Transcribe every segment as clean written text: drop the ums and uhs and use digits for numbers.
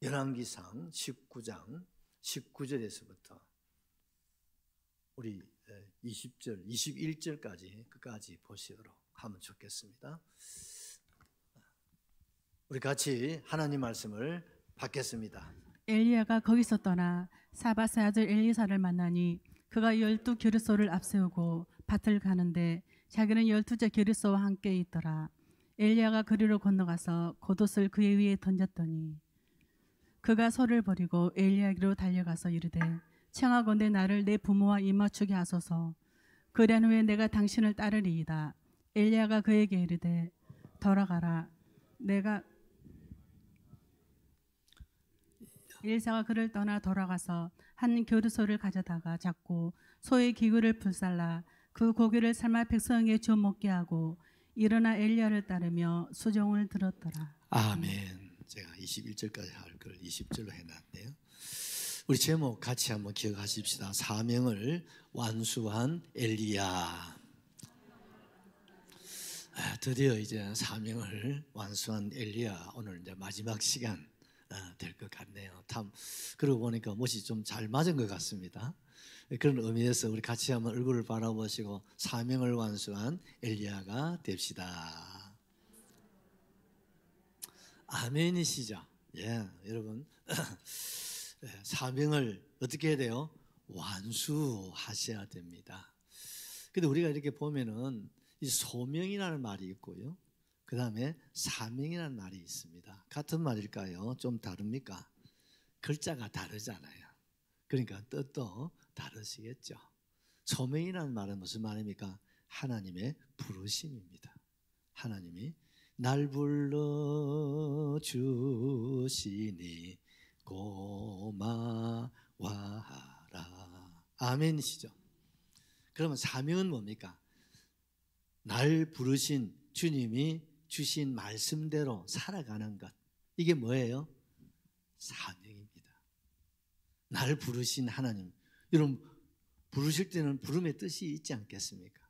열왕기상 19장 19절에서부터 우리 20절, 21절까지 끝까지 보시도록 하면 좋겠습니다. 우리 같이 하나님 말씀을 받겠습니다. 엘리야가 거기서 떠나 사밧의 아들 엘리사를 만나니 그가 12 겨릿소를 앞세우고 밭을 가는데 자기는 12째 겨릿소와 함께 있더라. 엘리야가 그리로 건너가서 겉옷을 그의 위에 던졌더니 그가 소를 버리고 엘리야에게로 달려가서 이르되 청하건대 나를 내 부모와 입맞추게 하소서. 그리한 후에 내가 당신을 따르리이다. 엘리야가 그에게 이르되 돌아가라. 엘리사가 그를 떠나 돌아가서 한 겨릿소를 가져다가 잡고 소의 기구를 불살라 그 고기를 삶아 백성에게 줘 먹게 하고 일어나 엘리야를 따르며 수종을 들었더라. 아멘. 제가 21절까지 할 걸 20절로 해놨네요. 우리 제목 같이 한번 기억하십시다. 사명을 완수한 엘리야. 드디어 이제 사명을 완수한 엘리야. 오늘 이제 마지막 시간 될 것 같네요. 그러고 보니까 못이 좀 잘 맞은 것 같습니다. 그런 의미에서 우리 같이 한번 얼굴을 바라보시고 사명을 완수한 엘리야가 됩시다. 아멘이시죠? 예, 여러분 사명을 어떻게 해야 돼요? 완수하셔야 됩니다. 근데 우리가 이렇게 보면은 이 소명이라는 말이 있고요, 그 다음에 사명이라는 말이 있습니다. 같은 말일까요? 좀 다릅니까? 글자가 다르잖아요. 그러니까 뜻도 다르시겠죠. 소명이라는 말은 무슨 말입니까? 하나님의 부르심입니다. 하나님이 날 불러주시니 고마워하라. 아멘이시죠? 그러면 사명은 뭡니까? 날 부르신 주님이 주신 말씀대로 살아가는 것. 이게 뭐예요? 사명입니다. 날 부르신 하나님. 여러분 부르실 때는 부름의 뜻이 있지 않겠습니까?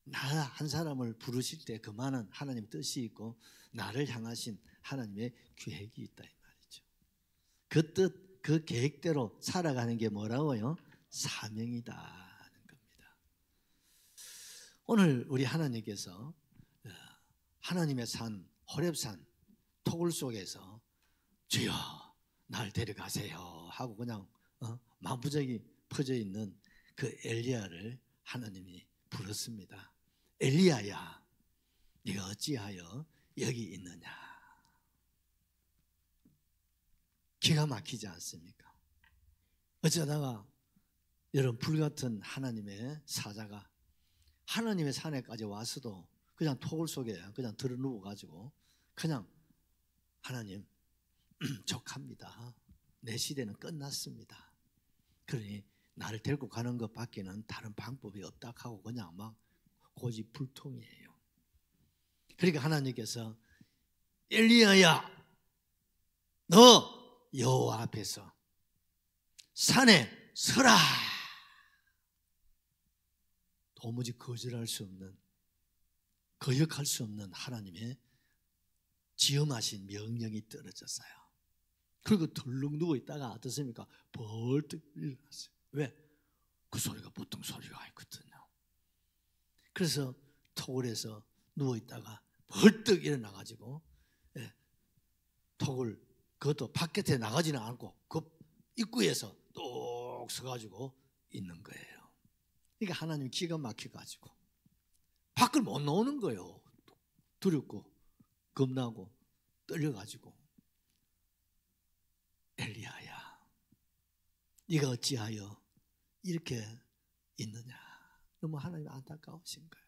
나 한 사람을 부르실 때 그만한 하나님의 뜻이 있고 나를 향하신 하나님의 계획이 있다 이 말이죠. 그 뜻, 그 계획대로 살아가는 게 뭐라고요? 사명이다는 겁니다. 오늘 우리 하나님께서 하나님의 산, 호렙산 토굴 속에서 주여 날 데려가세요 하고 그냥 마부작이 퍼져 있는 그 엘리야를 하나님이 부르습니다. 엘리야야, 네가 어찌하여 여기 있느냐. 기가 막히지 않습니까? 어쩌다가 여러분 불같은 하나님의 사자가 하나님의 산에까지 와서도 그냥 토굴 속에 그냥 들어 누워가지고 그냥 하나님 족합니다. 내 시대는 끝났습니다. 그러니 나를 데리고 가는 것 밖에는 다른 방법이 없다 하고 그냥 막 고집불통이에요. 그러니까 하나님께서 엘리야야, 너 여호와 앞에서 산에 서라. 도무지 거절할 수 없는, 거역할 수 없는 하나님의 지엄하신 명령이 떨어졌어요. 그리고 덜렁 누워 있다가 어떻습니까? 벌떡 일어났어요. 왜? 그 소리가 보통 소리가 아니거든요. 그래서 토굴에서 누워 있다가 벌떡 일어나가지고 토굴 그것도 밖에 나가지는 않고 그 입구에서 똑 서가지고 있는 거예요. 그러니까 하나님 기가 막혀가지고 밖을 못 나오는 거예요. 두렵고 겁나고 떨려가지고 엘리야야, 네가 어찌하여 이렇게 있느냐. 너무 하나님 안타까우신 거예요.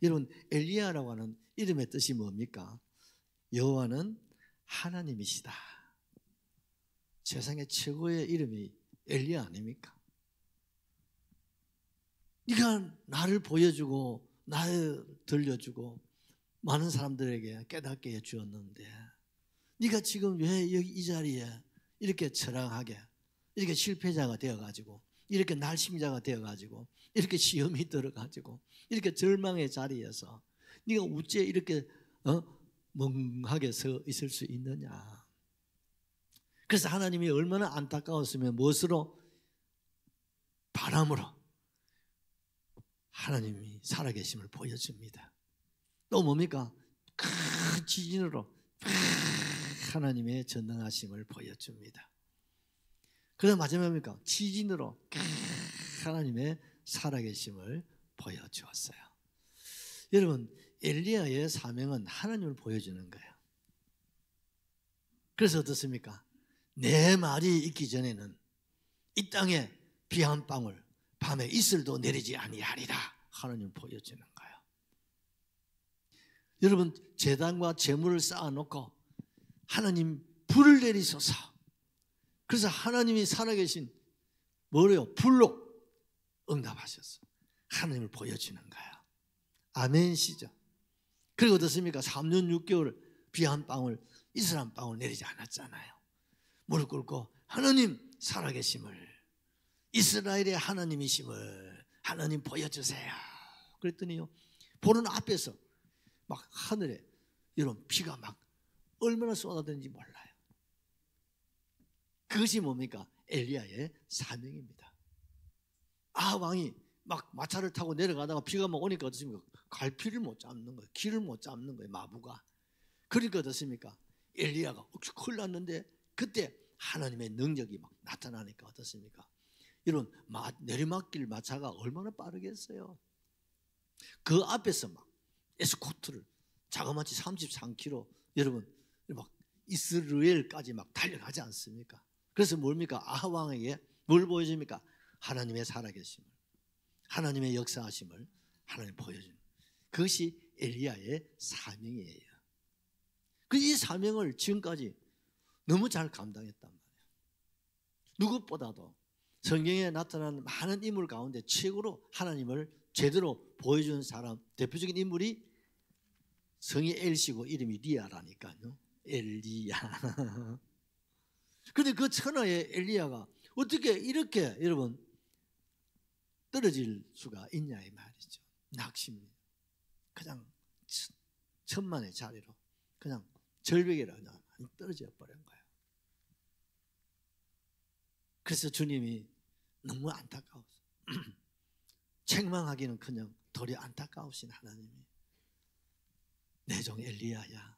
여러분 엘리야라고 하는 이름의 뜻이 뭡니까? 여호와는 하나님이시다. 세상의 최고의 이름이 엘리야 아닙니까? 네가 나를 보여주고 나를 들려주고 많은 사람들에게 깨닫게 해주었는데 네가 지금 왜 여기 이 자리에 이렇게 처량하게 이렇게 실패자가 되어가지고 이렇게 날심자가 되어가지고 이렇게 시험이 들어가지고 이렇게 절망의 자리에서 네가 어째 이렇게 멍하게 서 있을 수 있느냐. 그래서 하나님이 얼마나 안타까웠으면 무엇으로? 바람으로 하나님이 살아계심을 보여줍니다. 또 뭡니까? 큰 지진으로 하나님의 전능하심을 보여줍니다. 그다음 마지막에 뭡니까? 지진으로 하나님의 살아계심을 보여주었어요. 여러분, 엘리야의 사명은 하나님을 보여주는 거예요. 그래서 어떻습니까? 내 말이 있기 전에는 이 땅에 비 한 방울 밤에 이슬도 내리지 아니하리라 하나님을 보여주는 거예요. 여러분, 제단과 제물을 쌓아놓고 하나님 불을 내리소서. 그래서 하나님이 살아계신 뭐래요? 불로 응답하셨어. 하나님을 보여주는 거예요. 아멘시죠. 그리고 어떻습니까? 3년 6개월 비 한 방울 이슬 한 방울 내리지 않았잖아요. 무릎 꿇고 하나님 살아계심을, 이스라엘의 하나님이심을 하나님 보여주세요. 그랬더니요, 보는 앞에서 막 하늘에 이런 비가 막 얼마나 쏟아지는지 몰라요. 그것이 뭡니까? 엘리야의 사명입니다. 왕이 막 마차를 타고 내려가다가 비가 막 오니까 어떻습니까? 갈피를 못 잡는 거예요. 길을 못 잡는 거예요, 마부가. 그러니까 어떻습니까? 엘리야가 큰일 났는데 그때 하나님의 능력이 막 나타나니까 어떻습니까? 이런 내리막길 마차가 얼마나 빠르겠어요. 그 앞에서 막 에스코트를 자그마치 33km 여러분 막 이스라엘까지 막 달려가지 않습니까? 그래서 뭡니까? 아하왕에게 뭘 보여줍니까? 하나님의 살아계심을, 하나님의 역사하심을 하나님 보여주는, 그것이 엘리야의 사명이에요. 이 사명을 지금까지 너무 잘 감당했단 말이에요. 누구보다도 성경에 나타난 많은 인물 가운데 최고로 하나님을 제대로 보여주는 사람, 대표적인 인물이 성이 엘시고 이름이 리아라니까요. 엘리야. 그런데 그 천하의 엘리야가 어떻게 이렇게 여러분 떨어질 수가 있냐 이 말이죠. 낙심, 그냥 천만의 자리로 그냥 절벽이라 그냥 떨어져 버린 거예요. 그래서 주님이 너무 안타까워서 책망하기는커녕 도리 안타까우신 하나님이 내 종 엘리야야,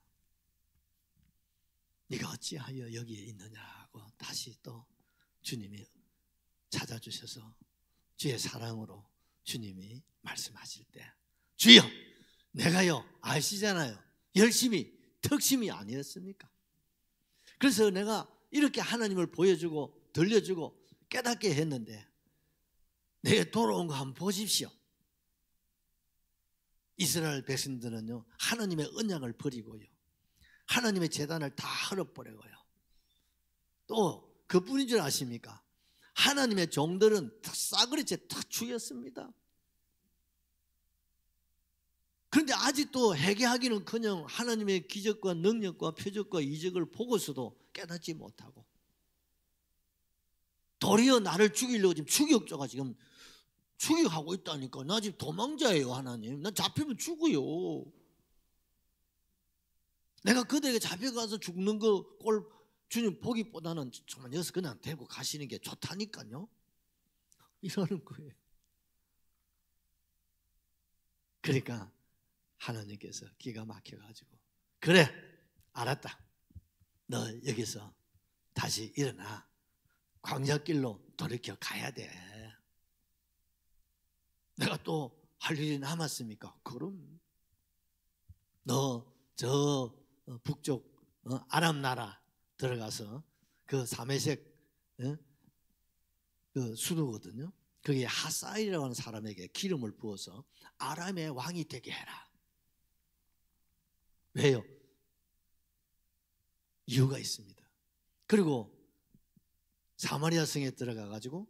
네가 어찌하여 여기에 있느냐고 다시 또 주님이 찾아주셔서 주의 사랑으로 주님이 말씀하실 때, 주여 내가요 아시잖아요, 열심히 턱심이 아니었습니까? 그래서 내가 이렇게 하나님을 보여주고 들려주고 깨닫게 했는데 내게 돌아온 거 한번 보십시오. 이스라엘 백성들은요 하나님의 언약을 버리고요 하나님의 제단을 다 헐어버리고요, 또 그뿐인 줄 아십니까? 하나님의 종들은 다 싸그리째 다 죽였습니다. 그런데 아직도 회개하기는커녕 하나님의 기적과 능력과 표적과 이적을 보고서도 깨닫지 못하고 도리어 나를 죽이려고 지금 추격자가 지금 추격하고 있다니까. 나 지금 도망자예요 하나님. 나 잡히면 죽어요. 내가 그들에게 잡혀가서 죽는 거 꼴 주님 보기보다는 정말 여기서 그냥 데리고 가시는 게 좋다니까요. 이러는 거예요. 그러니까 하나님께서 기가 막혀가지고 그래 알았다, 너 여기서 다시 일어나 광야길로 돌이켜 가야 돼. 내가 또 할 일이 남았습니까? 그럼 너 저 북쪽 아람 나라 들어가서 그 사메색 그 수도거든요. 거기에 하사일이라고 하는 사람에게 기름을 부어서 아람의 왕이 되게 해라. 왜요? 이유가 있습니다. 그리고 사마리아 성에 들어가 가지고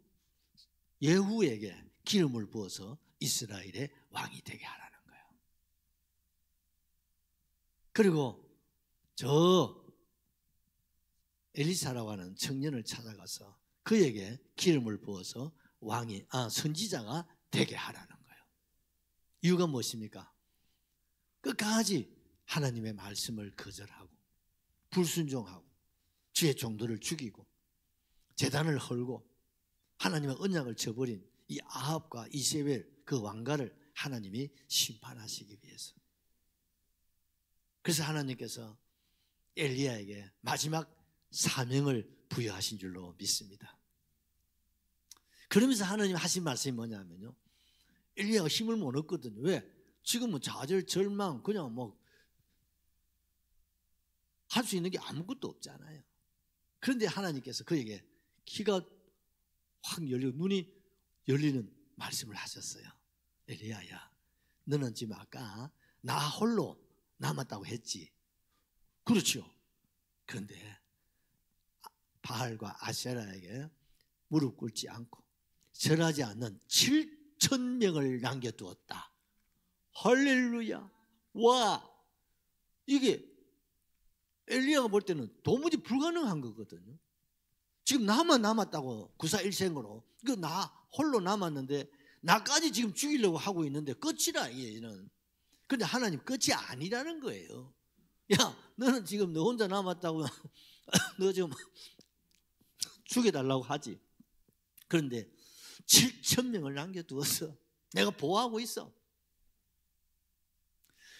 예후에게 기름을 부어서 이스라엘의 왕이 되게 하라는 거예요. 그리고 저 엘리사라고 하는 청년을 찾아가서 그에게 기름을 부어서 왕이 선지자가 되게 하라는 거예요. 이유가 무엇입니까? 끝까지 하나님의 말씀을 거절하고 불순종하고 주의 종들을 죽이고 제단을 헐고 하나님의 언약을 저버린 이 아합과 이세벨 그 왕가를 하나님이 심판하시기 위해서. 그래서 하나님께서 엘리야에게 마지막 사명을 부여하신 줄로 믿습니다. 그러면서 하나님 하신 말씀이 뭐냐면요, 엘리야가 힘을 못 얻거든요. 왜? 지금은 좌절, 절망, 그냥 뭐 할 수 있는 게 아무것도 없잖아요. 그런데 하나님께서 그에게 귀가 확 열리고 눈이 열리는 말씀을 하셨어요. 엘리야야, 너는 지금 아까 나 홀로 남았다고 했지. 그렇죠. 그런데 바알과 아세라에게 무릎 꿇지 않고 절하지 않는 7,000명을 남겨두었다. 할렐루야. 와, 이게 엘리야가 볼 때는 도무지 불가능한 거거든요. 지금 나만 남았다고 구사일생으로, 그 나 홀로 남았는데 나까지 지금 죽이려고 하고 있는데 끝이라 얘는. 그런데 하나님 끝이 아니라는 거예요. 야, 너는 지금 너 혼자 남았다고 너 지금 죽여달라고 하지. 그런데 7,000명을 남겨두었어. 내가 보호하고 있어.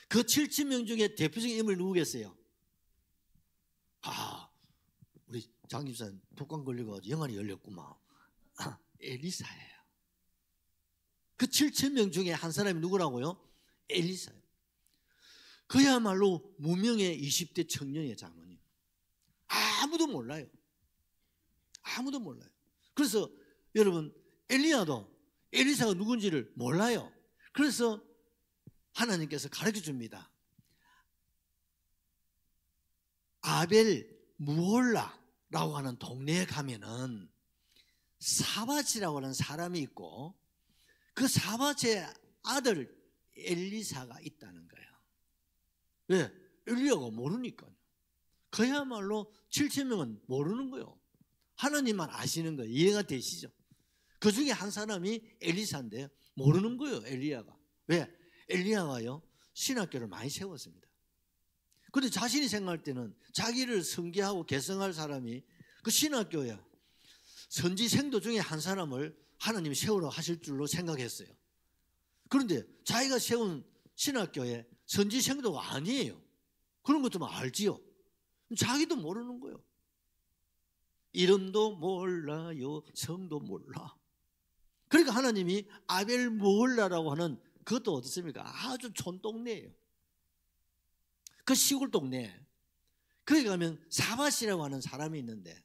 그 7,000명 중에 대표적인 인물이 누구겠어요? 우리 장 집사님 독감 걸리고 영안이 열렸구만. 엘리사예요. 그 7,000명 중에 한 사람이 누구라고요? 엘리사예요. 그야말로 무명의 20대 청년이에요. 장로님. 아무도 몰라요. 아무도 몰라요. 그래서 여러분, 엘리야도 엘리사가 누군지를 몰라요. 그래서 하나님께서 가르쳐 줍니다. 아벨 무홀라라고 하는 동네에 가면은 사밧이라고 하는 사람이 있고 그 사밧의 아들 엘리사가 있다는 거예요. 왜? 엘리야가 모르니까요. 그야말로 7,000명은 모르는 거예요. 하나님만 아시는 거예요. 이해가 되시죠? 그 중에 한 사람이 엘리사인데 모르는 거예요. 엘리야가. 왜? 엘리야가요 신학교를 많이 세웠습니다. 그런데 자신이 생각할 때는 자기를 성계하고 개성할 사람이 그 신학교에 선지생도 중에 한 사람을 하나님이 세우러 하실 줄로 생각했어요. 그런데 자기가 세운 신학교에 선지생도가 아니에요. 그런 것도 알지요. 자기도 모르는 거예요. 이름도 몰라요. 성도 몰라. 그러니까 하나님이 아벨 무홀라라고 하는 그것도 어떻습니까? 아주 촌동네예요. 그 시골 동네. 거기 가면 사밧이라고 하는 사람이 있는데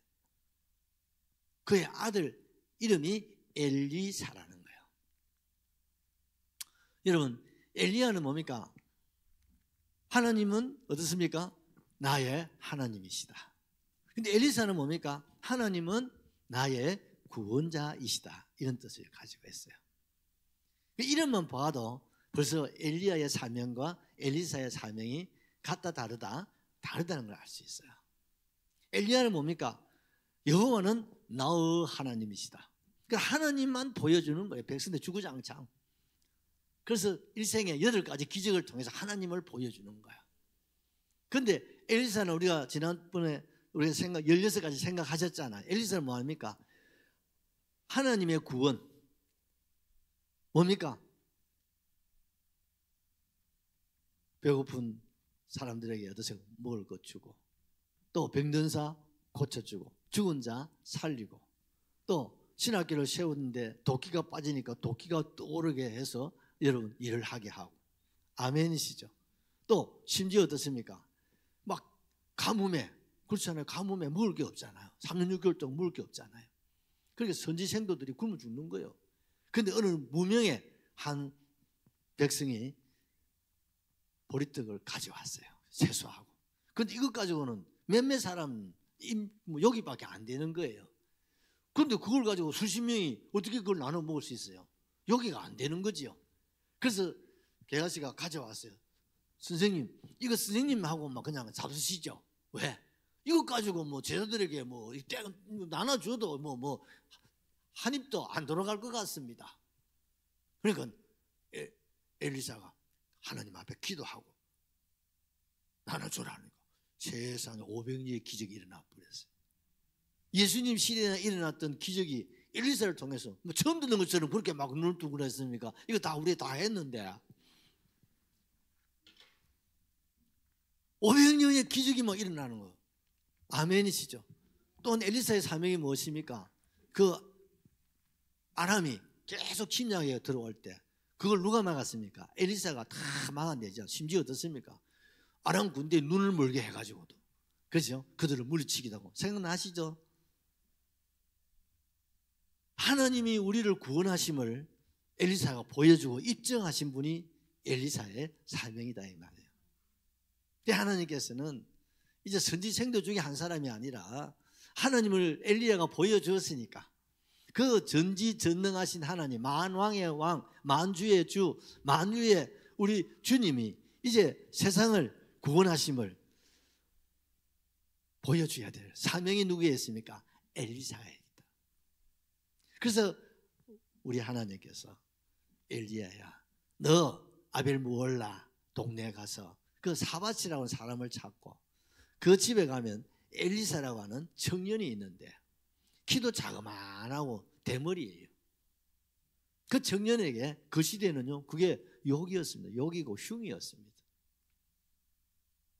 그의 아들 이름이 엘리사라는 거예요. 여러분, 엘리야는 뭡니까? 하나님은 어떻습니까? 나의 하나님이시다. 근데 엘리사는 뭡니까? 하나님은 나의 구원자이시다. 이런 뜻을 가지고 있어요. 이름만 봐도 벌써 엘리야의 사명과 엘리사의 사명이 같다 다르다는 걸 알 수 있어요. 엘리야는 뭡니까? 여호와는 나의 하나님이시다. 그러니까 하나님만 보여주는 거예요. 백성들 주구장창. 그래서 일생에 8가지 기적을 통해서 하나님을 보여주는 거야. 그런데 엘리사는 우리가 지난번에 우리가 16가지 생각하셨잖아요. 엘리사는 뭐합니까? 하나님의 구원. 뭡니까? 배고픈 사람들에게 얻어서 먹을 것 주고, 또 병든 자 고쳐주고, 죽은 자 살리고, 또 신학교를 세우는데 도끼가 빠지니까 도끼가 떠오르게 해서 여러분 일을 하게 하고. 아멘이시죠? 또 심지어 어떻습니까? 막 가뭄에, 그렇잖아요. 가뭄에 먹을 게 없잖아요. 3년 6개월 동안 먹을 게 없잖아요. 그러니까 선지 생도들이 굶어 죽는 거예요. 그런데 어느 무명의 한 백성이 보리떡을 가져왔어요. 세수하고. 그런데 이것 가지고는 몇몇 사람 여기밖에 안 되는 거예요. 그런데 그걸 가지고 수십 명이 어떻게 그걸 나눠 먹을 수 있어요? 여기가 안 되는 거지요. 그래서 게하시가 가져왔어요. 선생님, 이거 선생님하고 막 그냥 잡수시죠. 왜? 이것 가지고 뭐 제자들에게 뭐 나눠줘도 뭐 한 입도 안 돌아갈 것 같습니다. 그러니까 엘리사가 하나님 앞에 기도하고 나눠줘라니까 세상에 500리의 기적이 일어나 버렸어요. 예수님 시대에 일어났던 기적이 엘리사를 통해서 뭐 처음 듣는 것처럼 그렇게 막 눈을 뜨고 그랬습니까? 이거 다 우리 다 했는데 500년의 기적이 막 일어나는 거예요. 아멘이시죠? 또 엘리사의 사명이 무엇입니까? 그 아람이 계속 침략에 들어올 때 그걸 누가 막았습니까? 엘리사가 다 막아내죠. 심지어 어떻습니까? 아람 군대에 눈을 멀게 해가지고도 그렇죠? 그들을 물리치기도 하고. 생각나시죠? 하나님이 우리를 구원하심을 엘리사가 보여주고 입증하신 분이 엘리사의 사명이다 이 말이에요. 근데 하나님께서는 이제 선지생도 중에 한 사람이 아니라 하나님을 엘리야가 보여주었으니까 그 전지전능하신 하나님, 만왕의 왕, 만주의 주, 만유의 우리 주님이 이제 세상을 구원하심을 보여줘야 될 사명이 누구에 있습니까? 엘리사에 있다. 그래서 우리 하나님께서 엘리야야, 너 아벨 무올라 동네에 가서 그 사밧이라고 하는 사람을 찾고 그 집에 가면 엘리사라고 하는 청년이 있는데 키도 자그만하고 대머리예요. 그 청년에게 그 시대는요 그게 욕이었습니다. 욕이고 흉이었습니다.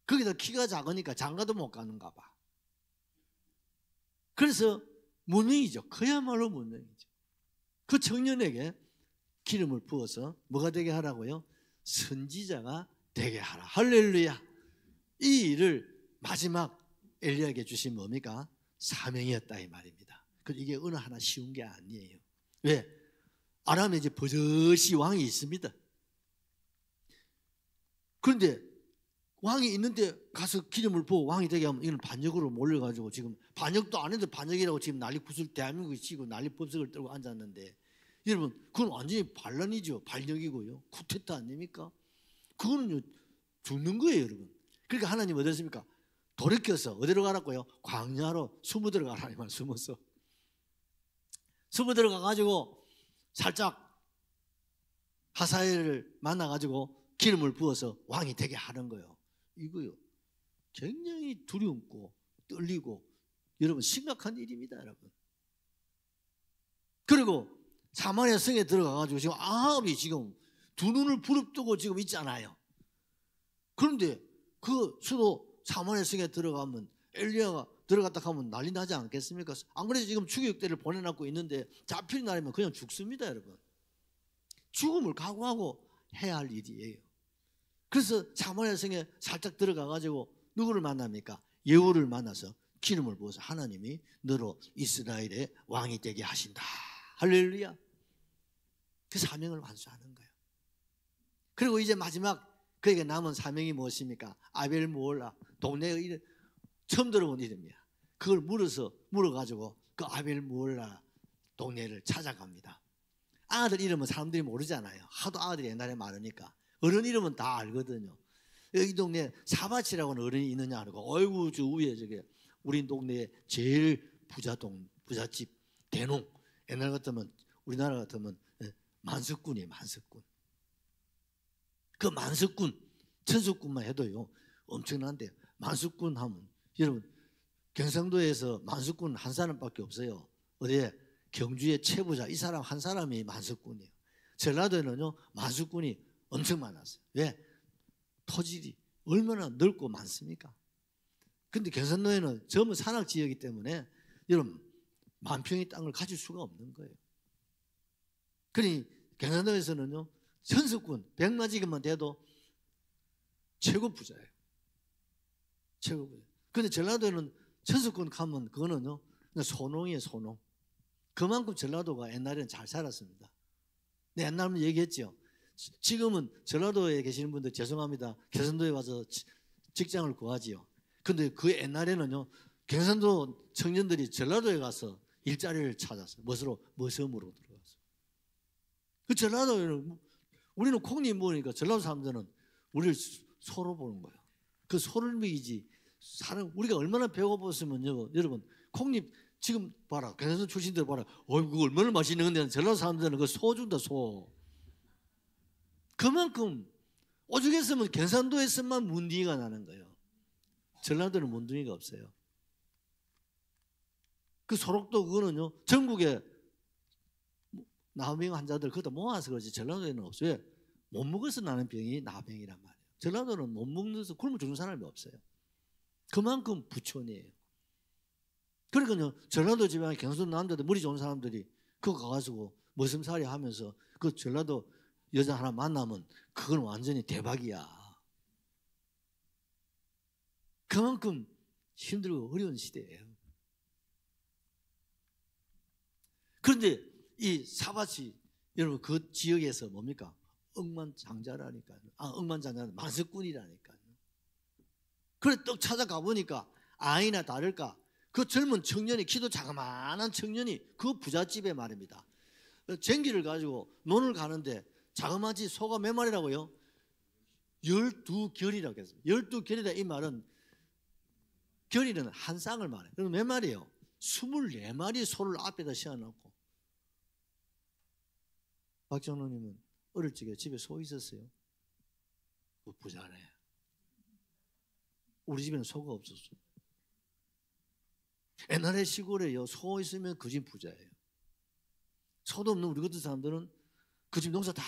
거기다 키가 작으니까 장가도 못 가는가 봐. 그래서 문명이죠. 그야말로 문명이죠. 그 청년에게 기름을 부어서 뭐가 되게 하라고요? 선지자가 되게 하라. 할렐루야. 이 일을 마지막 엘리야에게 주신 뭡니까? 사명이었다 이 말입니다. 이게 어느 하나 쉬운 게 아니에요. 왜? 아람에 이제 버젓이 왕이 있습니다. 그런데 왕이 있는데 가서 기름을 부어 왕이 되게 하면 이건 반역으로 몰려가지고 지금 반역도 안 해도 반역이라고 지금 난리 구슬 대한민국이 치고 난리 법석을 떨고 앉았는데 여러분 그건 완전히 반란이죠. 반역이고요. 쿠데타 아닙니까? 그거는 죽는 거예요 여러분. 그러니까 하나님 어디 했습니까? 돌이켜서 어디로 가라고요? 광야로 숨어 들어가라니만 숨어서 숨어 들어가가지고 살짝 하사엘을 만나가지고 기름을 부어서 왕이 되게 하는 거예요. 이거요. 굉장히 두렵고 떨리고 여러분 심각한 일입니다 여러분. 그리고 사마리아 성에 들어가가지고 지금 아합이 지금 두 눈을 부릅뜨고 지금 있잖아요. 그런데 그 수도 사마리아 성에 들어가면 엘리야가 들어갔다 하면 난리 나지 않겠습니까? 안 그래도 지금 추격대를 보내놨고 있는데 잡힐 날이면 그냥 죽습니다 여러분. 죽음을 각오하고 해야 할 일이에요. 그래서 사마리아 성에 살짝 들어가가지고 누구를 만납니까? 예후를 만나서 기름을 부어서 하나님이 너로 이스라엘의 왕이 되게 하신다. 할렐루야. 그 사명을 완수하는 거예요. 그리고 이제 마지막 그에게 남은 사명이 무엇입니까? 아벨 무올라 동네의 이름 처음 들어본 이름이야. 그걸 물어가지고 그 아벨 무올라 동네를 찾아갑니다. 아들 이름은 사람들이 모르잖아요. 하도 아들이 옛날에 많으니까. 어른 이름은 다 알거든요. 여기 동네에 사밧이라고 하는 어른이 있느냐 하고 어이구 저 위에 저게 우리 동네에 제일 부잣집 대농. 옛날 같으면 우리나라 같으면 만석군이에요. 만석군. 그 만석군 천석군만 해도요 엄청난데 만석군 하면 여러분 경상도에서 만석군 한 사람밖에 없어요. 어디에 경주의 최부자 이 사람 한 사람이 만석군이에요. 전라도에는요 만석군이 엄청 많았어요. 왜? 토질이 얼마나 넓고 많습니까? 근데 경상도에는 전부 산악지역이기 때문에 여러분 만평의 땅을 가질 수가 없는 거예요. 그러니 경상도에서는요 천석군 100마지기만 돼도 최고 부자예요. 최고 부자. 근데 전라도에는 천석군 가면 그거는요 소농이에요. 소농. 그만큼 전라도가 옛날에는 잘 살았습니다. 네, 옛날에 얘기했죠. 지금은 전라도에 계시는 분들 죄송합니다. 경상도에 와서 직장을 구하지요. 근데 그 옛날에는요 경상도 청년들이 전라도에 가서 일자리를 찾았어요. 머섬으로 들어가서. 그 전라도에는 우리는 콩잎 먹으니까 전라도 사람들은 우리를 소로 보는 거예요. 그 소를 먹이지 사람 우리가 얼마나 배고팠으면요 여러분 콩잎 지금 봐라 경상도 출신들 봐라 그거 얼마나 맛있는 건데 전라도 사람들은 그 소 준다 소. 그만큼 오죽했으면 경상도에서만 문둥이가 나는 거예요. 전라도는 문둥이가 없어요. 그 소록도 그거는요, 전국에 나병 환자들 그것도 모아서 그러지 전라도에는 없어요. 왜? 못 먹어서 나는 병이 나병이란 말이에요. 전라도는 못 먹어서 굶어 죽는 사람이 없어요. 그만큼 부촌이에요. 그러니까요, 전라도 지방에 경상도 남자들 머리 좋은 사람들이 그거 가가지고 머슴살이 하면서 그 전라도 여자 하나 만나면 그건 완전히 대박이야. 그만큼 힘들고 어려운 시대예요. 그런데 이 사바시 여러분 그 지역에서 뭡니까? 억만장자라니까요. 억만장자는 만석군이라니까요. 그래 떡 찾아가 보니까 아니나 다를까 그 젊은 청년이 키도 자그마한 청년이 그 부잣집에 말입니다. 쟁기를 가지고 논을 가는데 자그마치 소가 몇 마리라고요? 12결이라고 했습니다. 12결이다 이 말은 결이는 한 쌍을 말해요. 그럼 몇 마리예요? 24마리 소를 앞에다 세워놓고. 박정로님은 어릴 적에 집에 소 있었어요? 부자네. 우리 집에는 소가 없었어요. 옛날에 시골에요, 소 있으면 그 집 부자예요. 소도 없는 우리 같은 사람들은 그 집 농사 다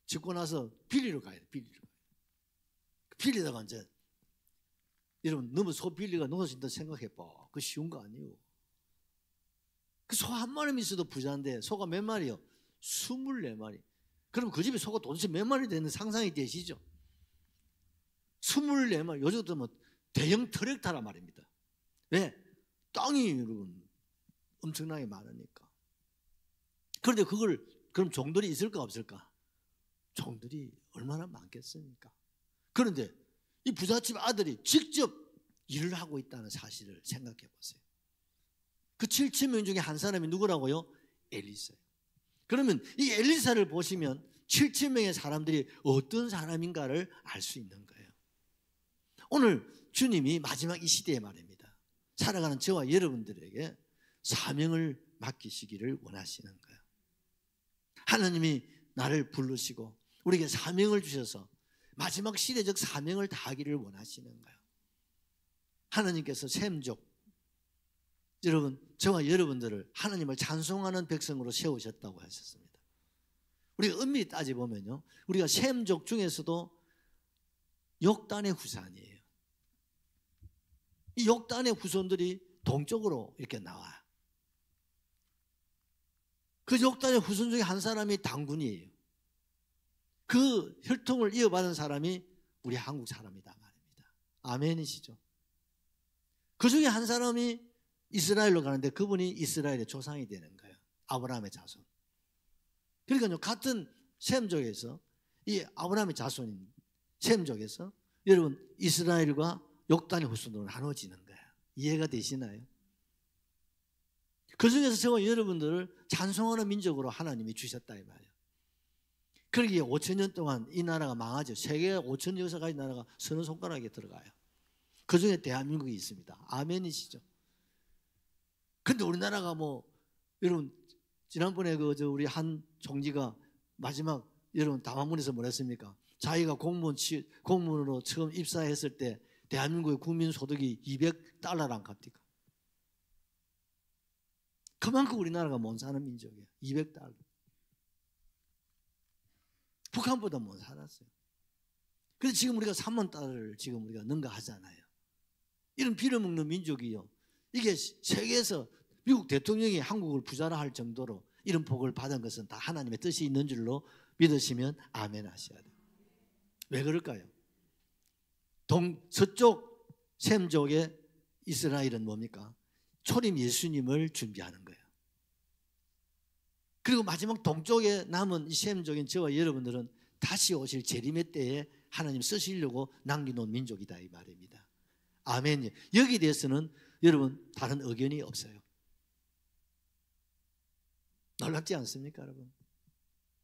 짓고 나서 빌리러 가야 돼. 빌리다가 이제 여러분 너무 소 빌리가 농사 짓는다 생각해봐. 그거 쉬운 거 아니에요. 그 소 한 마리만 있어도 부자인데 소가 몇 마리요? 24마리. 그럼 그 집에 소가 도대체 몇 마리 되는 상상이 되시죠? 24마리. 요즘도 뭐 대형 트랙터란 말입니다. 왜? 땅이 여러분 엄청나게 많으니까. 그런데 그걸 그럼 종들이 있을까 없을까? 종들이 얼마나 많겠습니까? 그런데 이 부잣집 아들이 직접 일을 하고 있다는 사실을 생각해 보세요. 그 7,000명 중에 한 사람이 누구라고요? 엘리사예요. 그러면 이 엘리사를 보시면 7,000명의 사람들이 어떤 사람인가를 알 수 있는 거예요. 오늘 주님이 마지막 이 시대에 말입니다. 살아가는 저와 여러분들에게 사명을 맡기시기를 원하시는 거예요. 하나님이 나를 부르시고 우리에게 사명을 주셔서 마지막 시대적 사명을 다하기를 원하시는 거예요. 하나님께서 셈족 여러분 저와 여러분들을 하나님을 찬송하는 백성으로 세우셨다고 하셨습니다. 우리가 엄밀히 따져보면요, 우리가 셈족 중에서도 욕단의 후손이에요. 이 욕단의 후손들이 동쪽으로 이렇게 나와요. 그 욕단의 후손 중에 한 사람이 당군이에요. 그 혈통을 이어받은 사람이 우리 한국 사람이다 말입니다. 아멘이시죠? 그 중에 한 사람이 이스라엘로 가는데 그분이 이스라엘의 조상이 되는 거예요. 아브라함의 자손. 그러니까 같은 셈족에서 이 아브라함의 자손인 셈족에서 여러분 이스라엘과 욕단의 후손으로 나눠지는 거예요. 이해가 되시나요? 그 중에서 저와 여러분들을 찬송하는 민족으로 하나님이 주셨다 이 말이에요. 그러기에 5,000년 동안 이 나라가 망하죠. 세계 5,000년 역사 가진 나라가 서너 손가락에 들어가요. 그 중에 대한민국이 있습니다. 아멘이시죠? 근데 우리나라가 뭐 여러분 지난번에 우리 한 총리가 마지막 여러분 담화문에서 뭐랬습니까? 자기가 공무원으로 처음 입사했을 때 대한민국의 국민 소득이 $200안 값니까? 그만큼 우리나라가 못 사는 민족이에요. $200. 북한보다 못 살았어요. 그래서 지금 우리가 $30,000을 지금 우리가 능가하잖아요. 이런 빌어먹는 민족이요. 이게 세계에서 미국 대통령이 한국을 부자라 할 정도로 이런 복을 받은 것은 다 하나님의 뜻이 있는 줄로 믿으시면 아멘 하셔야 돼요. 왜 그럴까요? 서쪽 셈족의 이스라엘은 뭡니까? 초림 예수님을 준비하는 거예요. 그리고 마지막 동쪽에 남은 이 셈족인 저와 여러분들은 다시 오실 재림의 때에 하나님 쓰시려고 남겨놓은 민족이다 이 말입니다. 아멘. 여기에 대해서는 여러분 다른 의견이 없어요. 놀랍지 않습니까 여러분?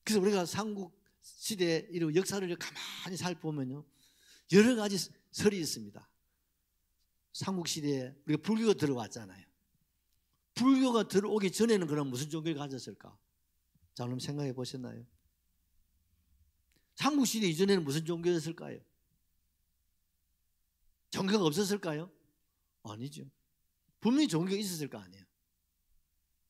그래서 우리가 삼국 시대의 이런 역사를 가만히 살펴보면요, 여러 가지 설이 있습니다. 삼국 시대에 우리가 불교가 들어왔잖아요. 불교가 들어오기 전에는 그럼 무슨 종교를 가졌을까? 자, 그럼 생각해 보셨나요? 삼국 시대 이전에는 무슨 종교였을까요? 종교가 없었을까요? 아니죠. 분명히 종교가 있었을 거 아니에요.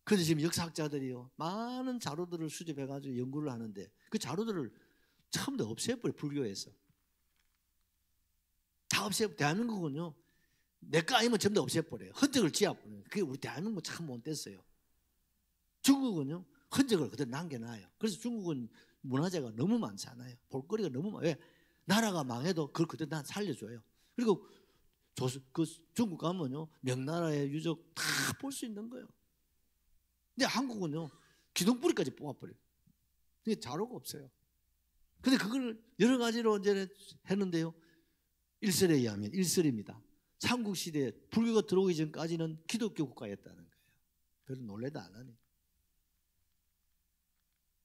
그런데 지금 역사학자들이요, 많은 자료들을 수집해가지고 연구를 하는데 그 자료들을 처음부터 없애버려, 불교에서. 다 없애버려. 대한민국은요, 내거 아니면 전부 다 없애버려요. 흔적을 지워버려요. 그게 우리 대한민국 참 못됐어요. 중국은요, 흔적을 그대로 남겨놔요. 그래서 중국은 문화재가 너무 많잖아요. 볼거리가 너무 많아요. 왜? 나라가 망해도 그걸 그대로 다 살려줘요. 그리고 중국 가면요, 명나라의 유적 다 볼 수 있는 거예요. 근데 한국은요, 기둥뿌리까지 뽑아버려요. 그게 자료가 없어요. 근데 그걸 여러 가지로 이제 했는데요, 일설에 의하면, 일설입니다. 삼국시대에 불교가 들어오기 전까지는 기독교 국가였다는 거예요. 별로 놀래도 안 하네.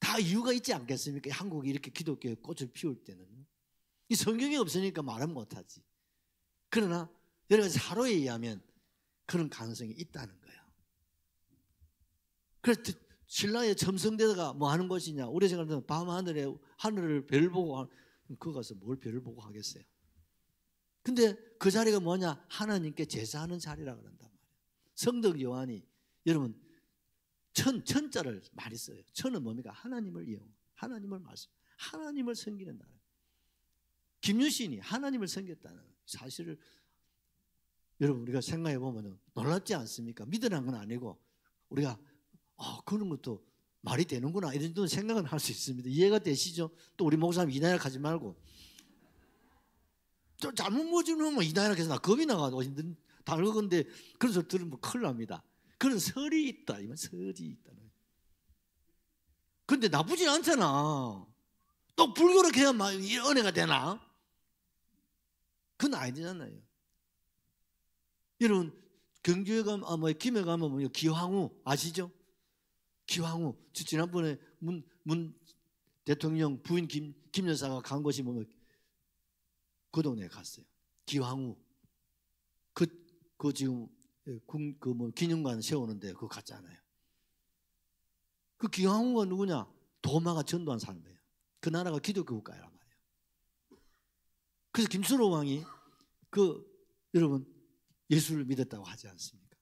다 이유가 있지 않겠습니까? 한국이 이렇게 기독교의 꽃을 피울 때는. 이 성경이 없으니까 말은 못하지. 그러나 여러 가지 사료에 의하면 그런 가능성이 있다는 거예요. 그래서 신라의 첨성대가 뭐 하는 것이냐, 우리 생각하면 밤하늘에 하늘을 별을 보고, 그거 가서 뭘 별을 보고 하겠어요. 근데 그 자리가 뭐냐, 하나님께 제사하는 자리라 그런단 말이에요. 성덕 요한이, 여러분, 천자를 많이 써요. 천은 뭡니까? 하나님을 하나님을 말씀, 하나님을 섬기는 나라. 김유신이 하나님을 섬겼다는 사실을 여러분 우리가 생각해 보면 놀랍지 않습니까? 믿으라는 건 아니고 우리가 그런 것도 말이 되는구나 이런 정도 생각은 할 수 있습니다. 이해가 되시죠? 또 우리 목사님 이나야 가지 말고 좀 잘못 모지면 이나야 해서 나 겁이 나가지고 달그건데 그런 소리 들으면 큰일 납니다. 그런 설이 있다. 이건 설이 있다. 근데 나쁘진 않잖아. 또 불교로 해야 막 은혜가 되나? 그건 아니잖아요. 여러분 경주에 가면 김해 가면 기황후 아시죠? 기황후 지난번에 문 대통령 부인 김 여사가 간 곳이 그 동네에 갔어요. 기황후 그 지금 기념관 세우는데 그거 갔잖아요. 그 기황후가 누구냐? 도마가 전도한 사람이에요. 그 나라가 기독교 국가란 말이에요. 그래서 김수로 왕이 여러분 예수를 믿었다고 하지 않습니까?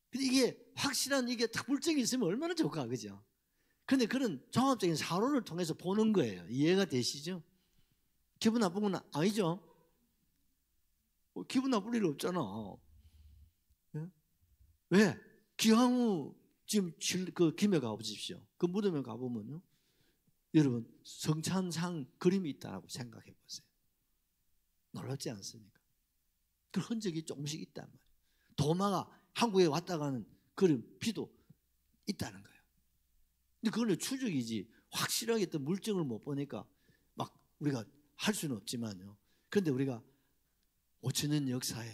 근데 이게 확실한 이게 물증이 있으면 얼마나 좋을까, 그죠? 근데 그런 종합적인 사료를 통해서 보는 거예요. 이해가 되시죠? 기분 나쁜 건 아니죠? 기분 나쁠 일 없잖아. 왜? 기황후 지금 김해 가보십시오. 그 무덤에 가보면요, 여러분 성찬상 그림이 있다고 생각해 보세요. 놀랍지 않습니까? 그 흔적이 조금씩 있단 말이에요. 도마가 한국에 왔다 가는 그런 피도 있다는 거예요. 근데 그거는 추측이지 확실하게 또 물증을 못 보니까 막 우리가 할 수는 없지만요. 그런데 우리가 5,000년 역사에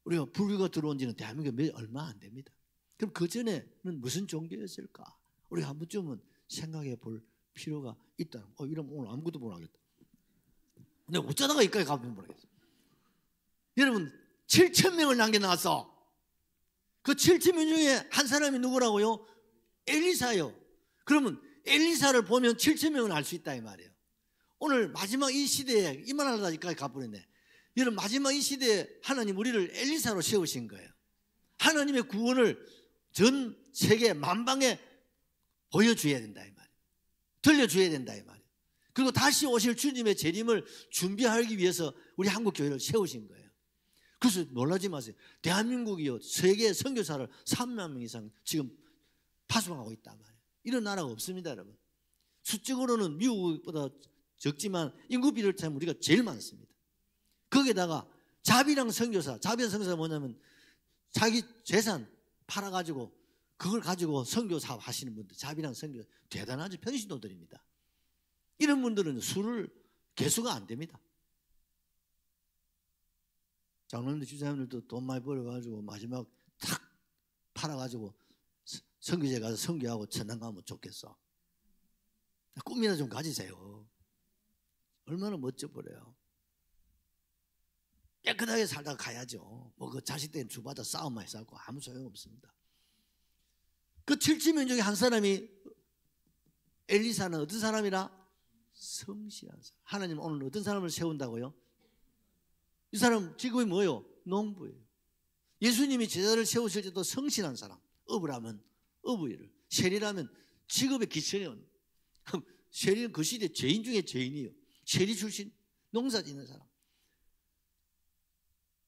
우리가 불교가 들어온 지는 대한민국에 얼마 안 됩니다. 그럼 그 전에는 무슨 종교였을까? 우리가 한 번쯤은 생각해 볼 필요가 있다. 이러면 오늘 아무것도 못 하겠다. 근데 어쩌다가 여기까지 가면 모르겠어. 여러분 7,000명을 남겨놨어. 그 7,000명 중에 한 사람이 누구라고요? 엘리사요. 그러면 엘리사를 보면 7,000명을 알 수 있다 이 말이에요. 오늘 마지막 이 시대에 이만하다니까 가버렸네. 여러분 마지막 이 시대에 하나님 우리를 엘리사로 세우신 거예요. 하나님의 구원을 전 세계 만방에 보여줘야 된다 이 말이에요. 들려줘야 된다 이 말이에요. 그리고 다시 오실 주님의 재림을 준비하기 위해서 우리 한국 교회를 세우신 거예요. 그래서 놀라지 마세요. 대한민국이요 세계 선교사를 3만 명 이상 지금 파송하고 있단 말이에요. 이런 나라가 없습니다, 여러분. 수적으로는 미국보다 적지만 인구 비율 때문에 우리가 제일 많습니다. 거기에다가 자비랑 선교사 뭐냐면 자기 재산 팔아가지고 그걸 가지고 선교사 하시는 분들, 자비랑 선교사 대단하죠. 편신도들입니다. 이런 분들은 수를 개수가 안 됩니다. 장로님들, 주사님들도 돈 많이 벌어가지고 마지막 탁 팔아가지고 선교제 가서 선교하고 천당 가면 좋겠어. 꿈이나 좀 가지세요. 얼마나 멋져버려요. 깨끗하게 살다가 가야죠. 그 자식들은 주받아 싸움만 해서고 아무 소용없습니다. 그 7,000명 중에 한 사람이 엘리사는 어떤 사람이라? 성실한 사람. 하나님 오늘 어떤 사람을 세운다고요? 이 사람 직업이 뭐예요? 농부예요. 예수님이 제자를 세우실 때도 성실한 사람. 어부라면 어부일을, 세리라면 직업의 기초예요. 그럼 세리는 그 시대 죄인 중에 죄인이에요. 세리 출신, 농사 짓는 사람.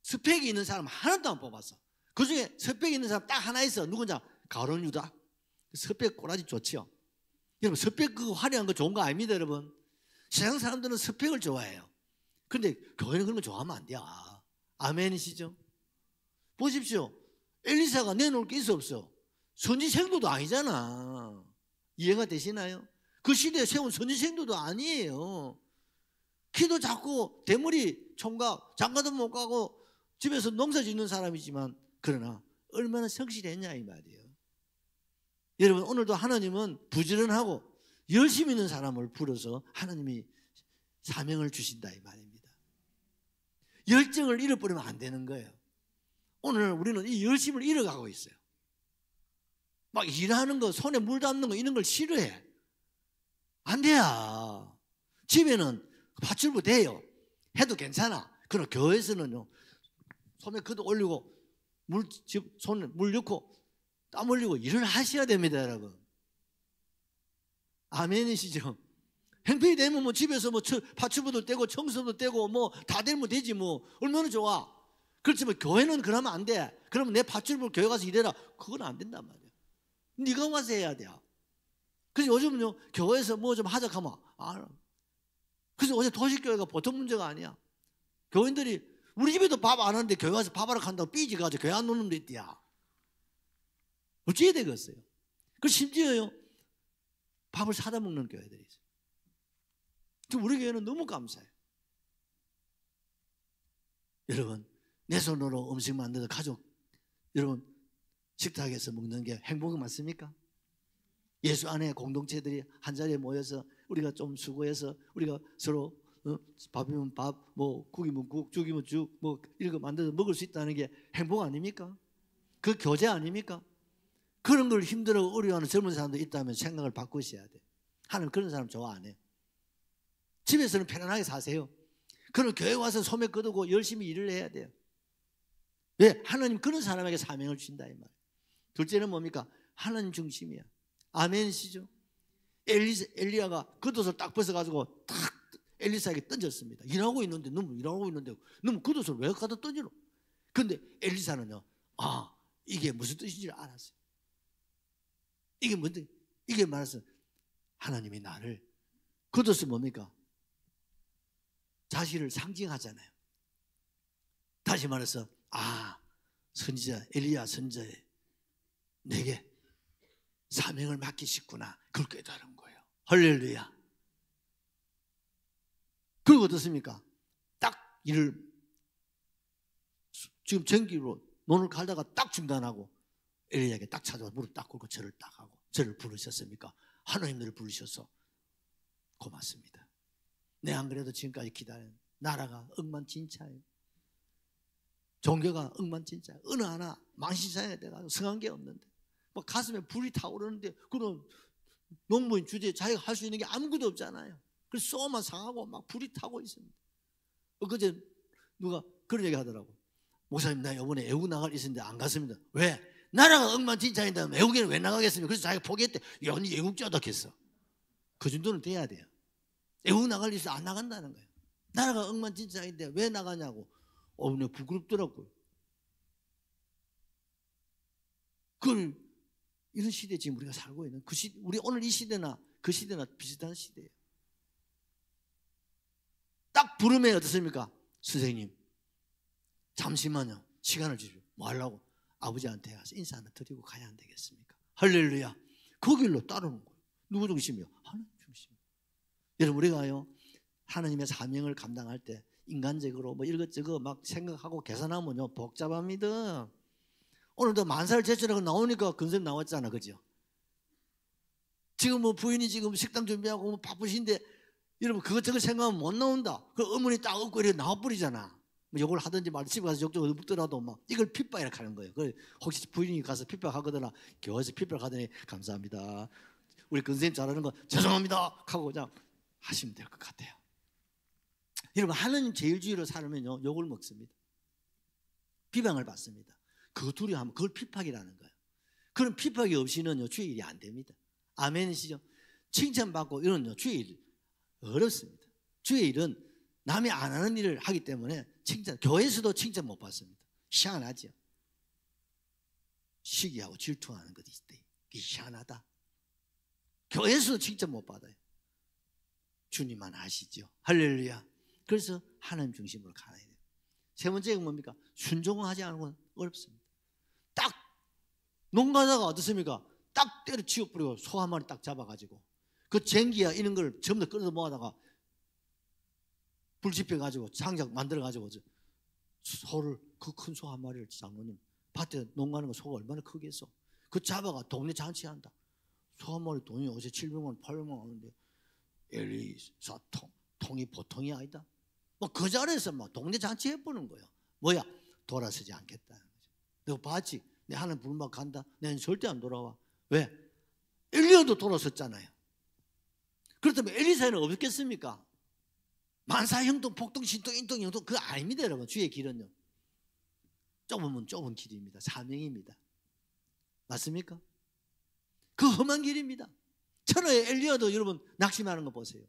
스펙이 있는 사람 하나도 안 뽑았어. 그 중에 스펙이 있는 사람 딱 하나 있어. 누구냐? 가룟 유다. 스펙 꼬라지 좋지요. 여러분, 스펙 그거 화려한 거 좋은 거 아닙니다, 여러분. 세상 사람들은 스펙을 좋아해요. 그런데 교회는 그런 거 좋아하면 안 돼요. 아멘이시죠? 보십시오. 엘리사가 내놓을 게 있어 없어? 선지생도도 아니잖아. 이해가 되시나요? 그 시대에 세운 선지생도도 아니에요. 키도 작고 대머리 총각, 장가도 못 가고 집에서 농사 짓는 사람이지만, 그러나 얼마나 성실했냐 이 말이에요. 여러분, 오늘도 하나님은 부지런하고 열심히 있는 사람을 불러서 하나님이 사명을 주신다 이 말입니다. 열정을 잃어버리면 안 되는 거예요. 오늘 우리는 이 열심을 잃어가고 있어요. 막 일하는 거, 손에 물 담는 거 이런 걸 싫어해. 안 돼요. 집에는 파출부 돼요. 해도 괜찮아. 그러나 교회에서는요, 손에 그도 올리고 손에 물 넣고 땀 흘리고 일을 하셔야 됩니다, 여러분. 아멘이시죠? 형편이 되면 뭐 집에서 뭐 파출부도 떼고 청소도 떼고 뭐 다 되면 되지 뭐. 얼마나 좋아. 그렇지만 교회는 그러면 안 돼. 그러면 내 파출부 교회 가서 일해라. 그건 안 된단 말이야. 네가 와서 해야 돼. 그래서 요즘은요, 교회에서 뭐 좀 하자 하면 그래서 어제 도시교회가 보통 문제가 아니야. 교인들이 우리 집에도 밥 안 하는데 교회 와서 밥 하러 간다고 삐지가지고 교회 안 노는 데 있대야. 어찌해야 되겠어요? 그 심지어요, 밥을 사다 먹는 교회들이 있어요. 우리 교회는 너무 감사해요. 여러분, 내 손으로 음식 만들어서 가족, 여러분 식탁에서 먹는 게 행복이 맞습니까? 예수 안에 공동체들이 한자리에 모여서 우리가 좀 수고해서 우리가 서로 밥이면 밥, 뭐 국이면 국, 죽이면 죽, 뭐 이런 거 만들어서 먹을 수 있다는 게 행복 아닙니까? 그 교제 아닙니까? 그런 걸 힘들어 어려워하는 젊은 사람도 있다면 생각을 바꾸셔야 돼. 하나님 그런 사람 좋아 안 해요. 집에서는 편안하게 사세요. 그럼 교회 와서 소매 거두고 열심히 일을 해야 돼요. 왜? 하나님 그런 사람에게 사명을 주신다 이 말이에요. 둘째는 뭡니까? 하나님 중심이야. 아멘이시죠? 엘리야가 겉옷을 딱 벗어가지고 탁 엘리사에게 던졌습니다. 일하고 있는데 너무 겉옷을 왜 갖다 던지노? 그런데 엘리사는요, 이게 무슨 뜻인지 알았어요. 이게 뭔데? 이게 말해서 하나님이 나를, 겉옷은 뭡니까? 자신을 상징하잖아요. 다시 말해서 선지자 엘리야 선지자에 내게 사명을 맡기셨구나, 그걸 깨달은 거예요. 할렐루야. 그리고 어떻습니까? 딱 일을 지금 전기로 논을 갈다가 딱 중단하고 엘리야에게 딱 찾아와 무릎 딱 꿇고 절을 딱 하고, 저를 부르셨습니까? 하나님을 부르셔서 고맙습니다. 내 안 그래도 지금까지 기다린 나라가 엉망진창이에요. 종교가 엉망진창이에요. 어느 하나 망신상에 돼가지고 성한 게 없는데 막 가슴에 불이 타오르는데, 그런 농부인 주제에 자기가 할 수 있는 게 아무것도 없잖아요. 그래서 쏘만 상하고 막 불이 타고 있습니다. 그제 누가 그런 얘기 하더라고. 목사님, 나 이번에 애국 나갈 있었는데 안 갔습니다. 왜? 나라가 엉망진창인데 애국에는 왜 나가겠습니까? 그래서 자기가 포기했대. 야, 니 애국자다 했어. 그 정도는 돼야 돼요. 애국 나갈 일이 있어 안 나간다는 거예요. 나라가 엉망진창인데 왜 나가냐고. 내가 부끄럽더라고요. 그걸 이런 시대에 지금 우리가 살고 있는 우리 오늘 이 시대나 그 시대나 비슷한 시대예요. 딱 부르면 어떻습니까? 선생님, 잠시만요. 시간을 주시오. 뭐 하려고? 아버지한테 가서 인사 하나 드리고 가야 안 되겠습니까? 할렐루야. 그 길로 따르는 거예요. 누구 중심이요? 하나님 중심. 여러분, 우리가요, 하나님의 사명을 감당할 때 인간적으로 뭐 이것저것 막 생각하고 계산하면요 복잡합니다. 오늘도 만살 제철하고 나오니까 근심 나왔잖아, 그죠? 지금 뭐 부인이 지금 식당 준비하고 뭐 바쁘신데 여러분 그것저것 생각하면 못 나온다. 그 어머니 딱 업고 이렇게 나와버리잖아. 뭐 이걸 하든지 말든지 집에 가서 욕적으로 묻더라도 막 이걸 핍박이라고 하는 거예요. 혹시 부인이 가서 핍박하거나 교회에서 핍박하더니 감사합니다, 우리 근선생님 잘하는 거 죄송합니다 하고 그냥 하시면 될 것 같아요. 여러분, 하나님 제일주의로 살면요 욕을 먹습니다. 비방을 받습니다. 그거 두려워하면 그걸 핍박이라는 거예요. 그런 핍박이 없이는요 주의 일이 안 됩니다. 아멘이시죠? 칭찬받고 이런요 주의 일 어렵습니다. 주의 일은 남이 안 하는 일을 하기 때문에 교회에서도 칭찬 못 받습니다. 희한하죠. 시기하고 질투하는 것이 있대. 이게 희한하다. 교회에서도 칭찬 못 받아요. 주님만 하시죠. 할렐루야. 그래서 하나님 중심으로 가야 돼요. 세 번째가 뭡니까? 순종하지 않은 건 어렵습니다. 딱 농가다가 어떻습니까? 딱 때려 치워버리고 소 한 마리 딱 잡아가지고 그 쟁기야 이런 걸 전부 다 끌어서 모아다가 불 지펴가지고 장작 만들어가지고 소를 그 큰 소 한 마리를 장로님 밭에 농가하는 거 소가 얼마나 크겠어. 그 잡아가 동네 잔치한다. 소 한 마리 돈이 어제 700만 800만 하는데 엘리사 통이 보통이 아니다. 뭐 그 자리에서 막 동네 잔치 해보는 거예요. 뭐야? 돌아서지 않겠다는 거죠. 내가 봤지? 내 하나님 부르면 간다. 내는 절대 안 돌아와. 왜? 엘리야도 돌아섰잖아요. 그렇다면 엘리사는 없겠습니까? 만사 형통, 폭동, 신통, 인통, 영통 그거 아닙니다, 여러분. 주의 길은요. 좁으면 좁은 길입니다. 사명입니다. 맞습니까? 그 험한 길입니다. 천하의 엘리야도 여러분 낙심하는 거 보세요.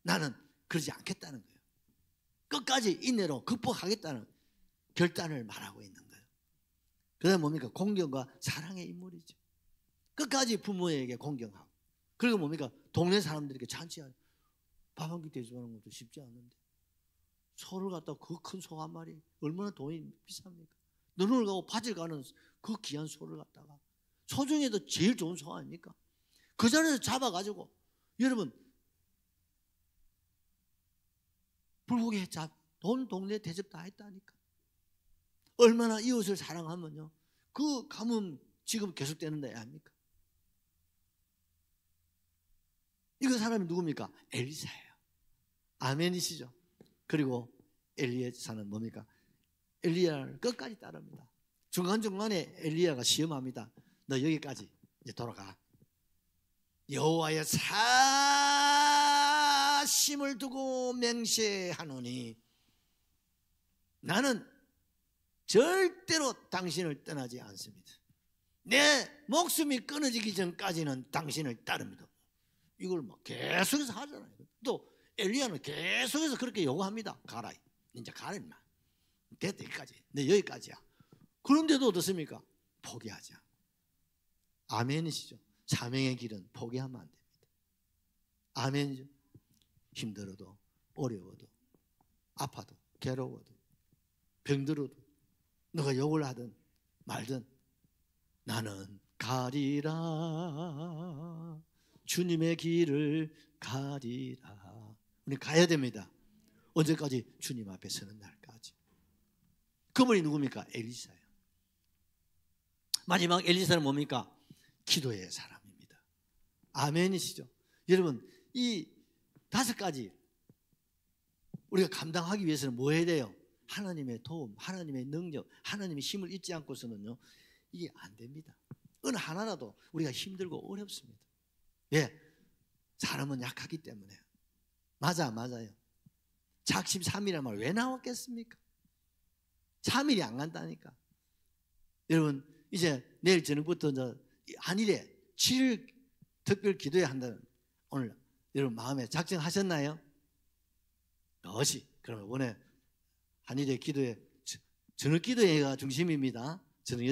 나는 그러지 않겠다는 거예요. 끝까지 인내로 극복하겠다는 결단을 말하고 있는 거예요. 그다음 뭡니까? 공경과 사랑의 인물이죠. 끝까지 부모에게 공경하고 그리고 뭡니까? 동네 사람들에게 잔치하고 밥 한 끼 대접하는 것도 쉽지 않은데 소를 갖다 그 큰 소 한 마리 얼마나 돈이 비쌉니까? 너를 가고 밭을 가는 그 귀한 소를 갖다가 소 중에도 제일 좋은 소 아닙니까? 그 자리에서 잡아가지고 여러분 불고기 돈 동네 대접 다 했다니까. 얼마나 이웃을 사랑하면요 그 가뭄 지금 계속되는 데 아닙니까? 이거 사람이 누굽니까? 엘리사예요. 아멘이시죠? 그리고 엘리야는 뭡니까? 엘리야를 끝까지 따릅니다. 중간중간에 엘리야가 시험합니다. 너 여기까지 이제 돌아가. 여호와의 사심을 두고 맹세하노니 나는 절대로 당신을 떠나지 않습니다. 내 목숨이 끊어지기 전까지는 당신을 따릅니다. 이걸 막 계속해서 하잖아요. 또 엘리야는 계속해서 그렇게 요구합니다. 가라. 이제 가라 임마. 됐다 여기까지. 내 여기까지야. 그런데도 어떻습니까? 포기하지 않아. 아멘이시죠? 사명의 길은 포기하면 안 됩니다. 아멘이죠? 힘들어도 어려워도 아파도 괴로워도 병들어도 너가 욕을 하든 말든 나는 가리라. 주님의 길을 가리라. 우리 가야 됩니다. 언제까지? 주님 앞에 서는 날까지. 그분이 누굽니까? 엘리사예요. 마지막 엘리사는 뭡니까? 기도의 사람입니다. 아멘이시죠? 여러분 이 5가지 우리가 감당하기 위해서는 뭐 해야 돼요? 하나님의 도움, 하나님의 능력, 하나님의 힘을 잊지 않고서는요 이게 안 됩니다. 어느 하나라도 우리가 힘들고 어렵습니다. 왜? 사람은 약하기 때문에. 맞아요. 작심 3일이란 말 왜 나왔겠습니까? 3일이 안 간다니까. 여러분 이제 내일 저녁부터 한일에 7일 특별 기도회 한다는 오늘 여러분 마음에 작정하셨나요? 여시 그러면 오늘 한일의 기도회 저녁 기도회가 중심입니다. 저녁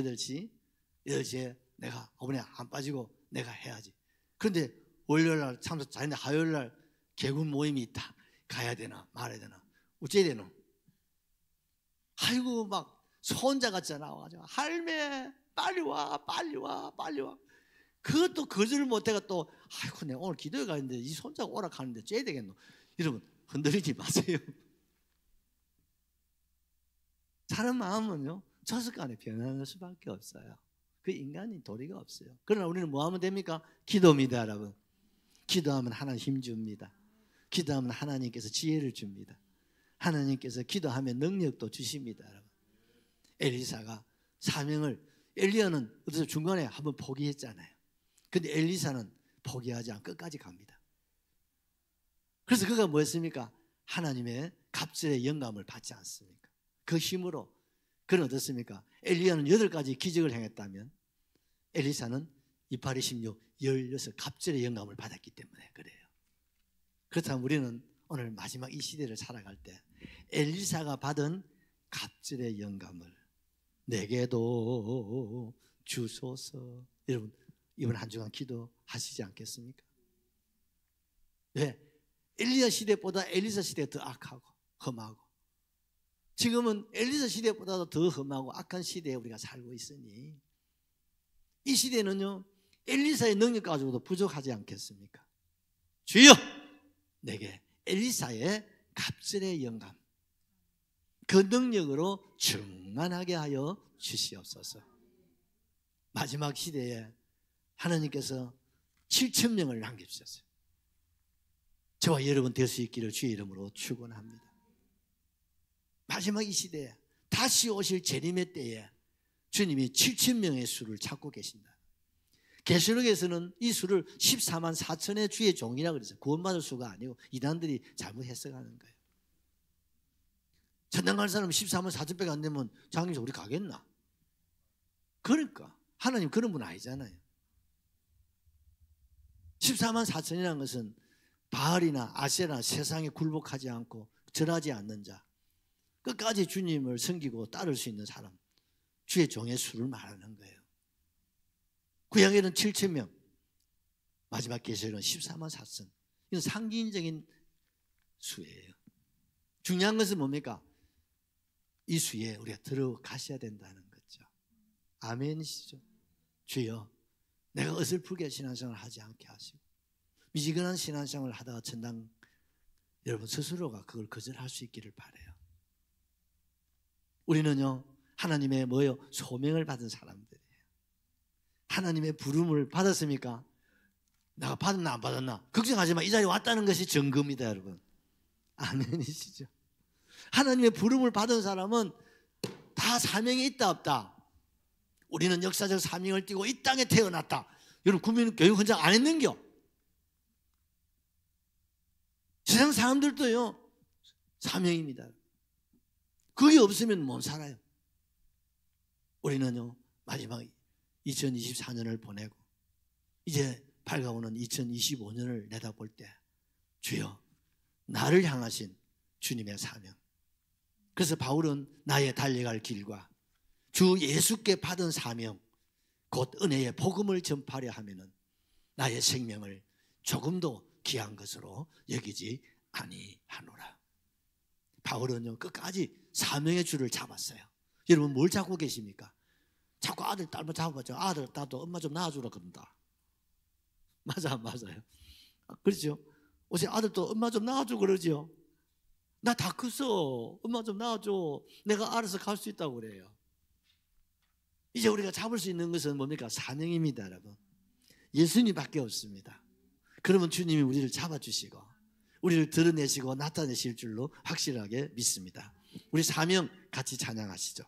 8시에 내가 이번에 안 빠지고 내가 해야지. 그런데 월요일날 참석 잘했는데 화요일날 개군 모임이 있다. 가야 되나 말아야 되나 어째야 되노? 아이고 막 손자같이 나와가지고 할매 빨리 와. 그것도 거절을 못해가 또 아이고 내가 오늘 기도회 가는데 이 손자가 오락하는데 째야 되겠노? 여러분 흔들리지 마세요. 사람 마음은요 저습관에 변하는 수밖에 없어요. 그 인간이 도리가 없어요. 그러나 우리는 뭐 하면 됩니까? 기도입니다, 여러분. 기도하면 하나님 힘 줍니다. 기도하면 하나님께서 지혜를 줍니다. 하나님께서 기도하면 능력도 주십니다, 여러분. 엘리사가 사명을 엘리야는 어디서 중간에 한번 포기했잖아요. 근데 엘리사는 포기하지 않고 끝까지 갑니다. 그래서 그가 뭐였습니까? 하나님의 갑절의 영감을 받지 않습니까? 그 힘으로 그는 어떻습니까? 엘리야는 8가지 기적을 행했다면 엘리사는 28, 26, 16 갑절의 영감을 받았기 때문에 그래요. 그렇다면 우리는 오늘 마지막 이 시대를 살아갈 때 엘리사가 받은 갑절의 영감을 내게도 주소서. 여러분 이번 한 주간 기도하시지 않겠습니까? 왜? 엘리야 시대보다 엘리사 시대가 더 악하고 험하고 지금은 엘리사 시대보다도 더 험하고 악한 시대에 우리가 살고 있으니 이 시대는요 엘리사의 능력 가지고도 부족하지 않겠습니까? 주여 내게 엘리사의 갑절의 영감 그 능력으로 충만하게 하여 주시옵소서. 마지막 시대에 하나님께서 7,000명을 남겨주셨어요. 저와 여러분 될 수 있기를 주의 이름으로 축원합니다. 마지막 이 시대에 다시 오실 재림의 때에 주님이 7,000명의 수를 찾고 계신다. 계시록에서는 이 수를 14만 4천의 주의 종이라고 그랬어요. 구원받을 수가 아니고 이단들이 잘못 해석하는 거예요. 천당 갈 사람 14만 4천밖에 안 되면 장님서 우리 가겠나? 그러니까 하나님 그런 분 아니잖아요. 14만 4천이라는 것은 바알이나 아세라 세상에 굴복하지 않고 절하지 않는 자 끝까지 주님을 섬기고 따를 수 있는 사람 주의 종의 수를 말하는 거예요. 구약에는 7,000명 마지막 계시록은 14만 4천 이건 상징적인 수예요. 중요한 것은 뭡니까? 이 수에 우리가 들어가셔야 된다는 거죠. 아멘이시죠? 주여 내가 어설프게 신앙생활을 하지 않게 하시고 미지근한 신앙생활을 하다가 천당 여러분 스스로가 그걸 거절할 수 있기를 바라요. 우리는요 하나님의 뭐요? 소명을 받은 사람들이에요. 하나님의 부름을 받았습니까? 내가 받았나 안 받았나 걱정하지 마. 이 자리에 왔다는 것이 증거입니다. 여러분 아멘이시죠? 하나님의 부름을 받은 사람은 다 사명이 있다 없다. 우리는 역사적 사명을 띠고 이 땅에 태어났다. 여러분 국민교육 헌장 안 했는겨? 세상 사람들도요 사명입니다. 그게 없으면 못 살아요. 우리는요 마지막 2024년을 보내고 이제 밝아오는 2025년을 내다볼 때 주여 나를 향하신 주님의 사명. 그래서 바울은 나의 달려갈 길과 주 예수께 받은 사명 곧 은혜의 복음을 전파하려 하면은 나의 생명을 조금도 귀한 것으로 여기지 아니하노라. 바울은요 끝까지 사명의 줄을 잡았어요. 여러분 뭘 잡고 계십니까? 자꾸 아들 딸만 잡아봤죠. 아들 딸도 엄마 좀 낳아주라 그런다. 맞아 안 맞아요? 그렇죠? 어제 아들도 엄마 좀 낳아줘 그러죠. 나 다 컸어. 엄마 좀 낳아줘. 내가 알아서 갈 수 있다고 그래요. 이제 우리가 잡을 수 있는 것은 뭡니까? 사명입니다. 여러분 예수님밖에 없습니다. 그러면 주님이 우리를 잡아주시고 우리를 드러내시고 나타내실 줄로 확실하게 믿습니다. 우리 사명 같이 찬양하시죠.